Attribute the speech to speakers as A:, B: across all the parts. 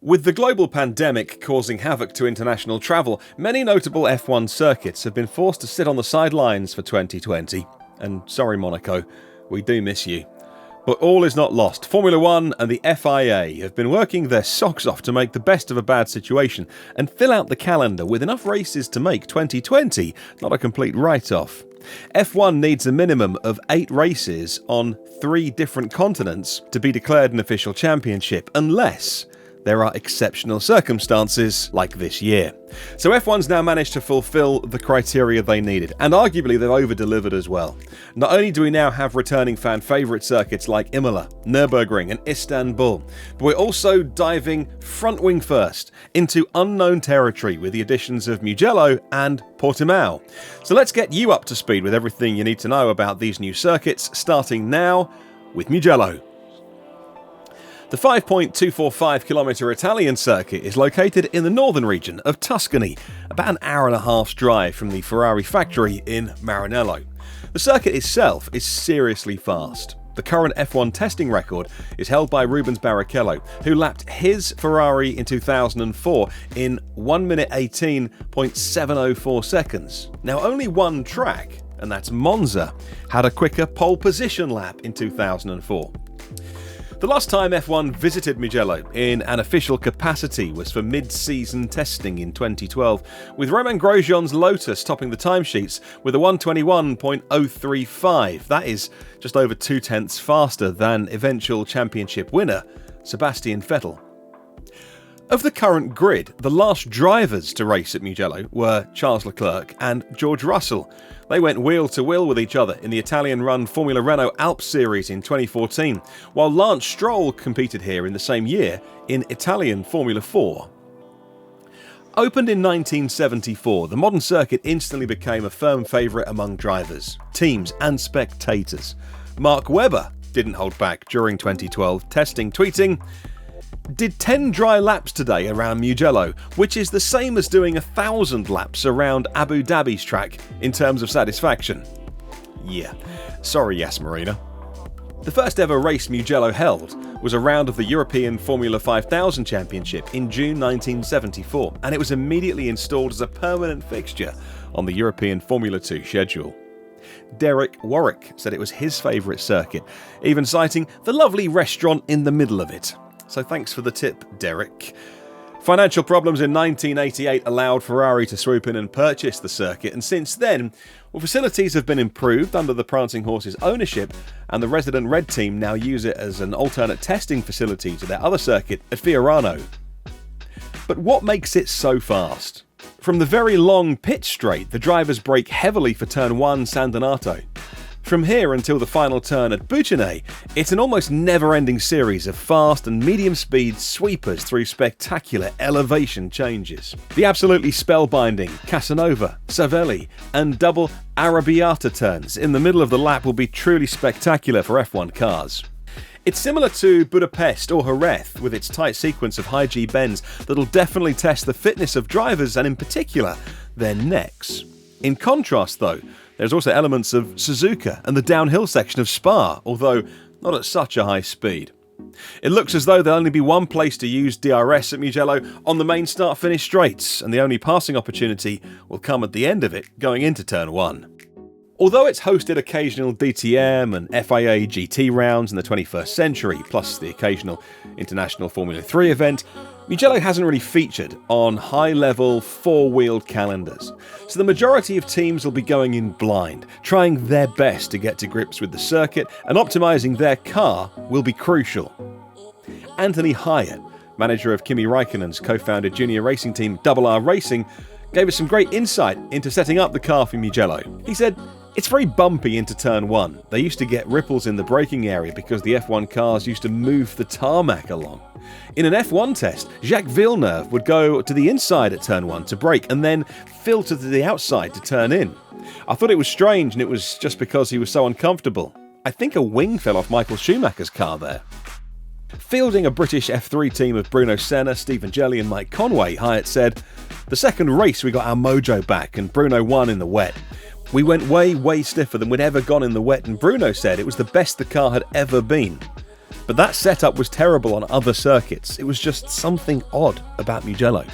A: With the global pandemic causing havoc to international travel, many notable F1 circuits have been forced to sit on the sidelines for 2020. And sorry Monaco, we do miss you. But all is not lost. Formula 1 and the FIA have been working their socks off to make the best of a bad situation and fill out the calendar with enough races to make 2020 not a complete write-off. F1 needs a minimum of 8 races on 3 different continents to be declared an official championship, unless there are exceptional circumstances like this year. So F1's now managed to fulfill the criteria they needed, and arguably they've over-delivered as well. Not only do we now have returning fan favourite circuits like Imola, Nürburgring and Istanbul, but we're also diving front wing first into unknown territory with the additions of Mugello and Portimao. So let's get you up to speed with everything you need to know about these new circuits, starting now with Mugello. The 5.245km Italian circuit is located in the northern region of Tuscany, about an hour and a half's drive from the Ferrari factory in Maranello. The circuit itself is seriously fast. The current F1 testing record is held by Rubens Barrichello, who lapped his Ferrari in 2004 in 1 minute 18.704 seconds. Now only one track, and that's Monza, had a quicker pole position lap in 2004. The last time F1 visited Mugello in an official capacity was for mid-season testing in 2012, with Romain Grosjean's Lotus topping the timesheets with a 121.035. That is just over 0.2 faster than eventual championship winner Sebastian Vettel. Of the current grid, the last drivers to race at Mugello were Charles Leclerc and George Russell. They went wheel to wheel with each other in the Italian-run Formula Renault Alps Series in 2014, while Lance Stroll competed here in the same year in Italian Formula 4. Opened in 1974, the modern circuit instantly became a firm favourite among drivers, teams and spectators. Mark Webber didn't hold back during 2012 testing, tweeting, "Did 10 dry laps today around Mugello, which is the same as doing 1,000 laps around Abu Dhabi's track in terms of satisfaction." Yeah, sorry Yas Marina. The first ever race Mugello held was a round of the European Formula 5000 Championship in June 1974, and it was immediately installed as a permanent fixture on the European Formula 2 schedule. Derek Warwick said it was his favourite circuit, even citing the lovely restaurant in the middle of it. So thanks for the tip, Derek. Financial problems in 1988 allowed Ferrari to swoop in and purchase the circuit, and since then, facilities have been improved under the Prancing Horse's ownership, and the resident Red team now use it as an alternate testing facility to their other circuit at Fiorano. But what makes it so fast? From the very long pit straight, the drivers brake heavily for turn 1 San Donato. From here until the final turn at Bucene, it's an almost never-ending series of fast and medium-speed sweepers through spectacular elevation changes. The absolutely spellbinding Casanova, Savelli and double Arrabbiata turns in the middle of the lap will be truly spectacular for F1 cars. It's similar to Budapest or Jerez with its tight sequence of high G bends that'll definitely test the fitness of drivers and in particular their necks. In contrast though, there's also elements of Suzuka and the downhill section of Spa, although not at such a high speed. It looks as though there'll only be one place to use DRS at Mugello on the main start-finish straights, and the only passing opportunity will come at the end of it, going into turn 1. Although it's hosted occasional DTM and FIA GT rounds in the 21st century, plus the occasional international Formula 3 event, Mugello hasn't really featured on high-level, four-wheeled calendars, so the majority of teams will be going in blind, trying their best to get to grips with the circuit, and optimising their car will be crucial. Anthony Hyatt, manager of Kimi Raikkonen's co-founded junior racing team RR Racing, gave us some great insight into setting up the car for Mugello. He said, "It's very bumpy into turn 1. They used to get ripples in the braking area because the F1 cars used to move the tarmac along. In an F1 test, Jacques Villeneuve would go to the inside at turn 1 to brake and then filter to the outside to turn in. I thought it was strange and it was just because he was so uncomfortable. I think a wing fell off Michael Schumacher's car there." Fielding a British F3 team of Bruno Senna, Stephen Jelley and Mike Conway, Hyatt said, "The second race we got our mojo back and Bruno won in the wet. We went way stiffer than we'd ever gone in the wet, and Bruno said it was the best the car had ever been. But that setup was terrible on other circuits. It was just something odd about Mugello.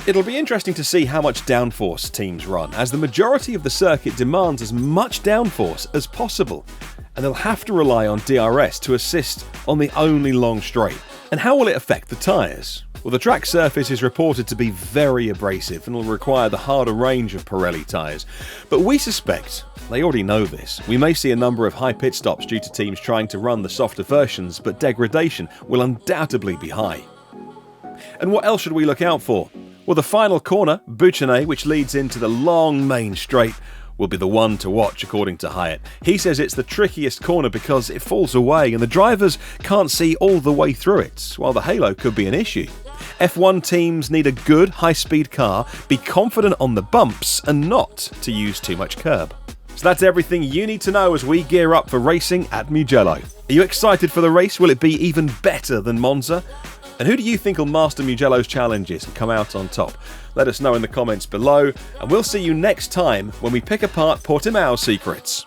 A: It'll be interesting to see how much downforce teams run, as the majority of the circuit demands as much downforce as possible, and they'll have to rely on DRS to assist on the only long straight. And how will it affect the tyres? Well, the track surface is reported to be very abrasive and will require the harder range of Pirelli tyres. But we suspect they already know this. We may see a number of high pit stops due to teams trying to run the softer versions, but degradation will undoubtedly be high. And what else should we look out for? Well, the final corner, Bouchenet, which leads into the long main straight, will be the one to watch according to Hyatt. He says it's the trickiest corner because it falls away and the drivers can't see all the way through it, while the halo could be an issue. F1 teams need a good high-speed car, be confident on the bumps and not to use too much curb. So that's everything you need to know as we gear up for racing at Mugello. Are you excited for the race? Will it be even better than Monza? And who do you think will master Mugello's challenges and come out on top? Let us know in the comments below, and we'll see you next time when we pick apart Portimao's secrets.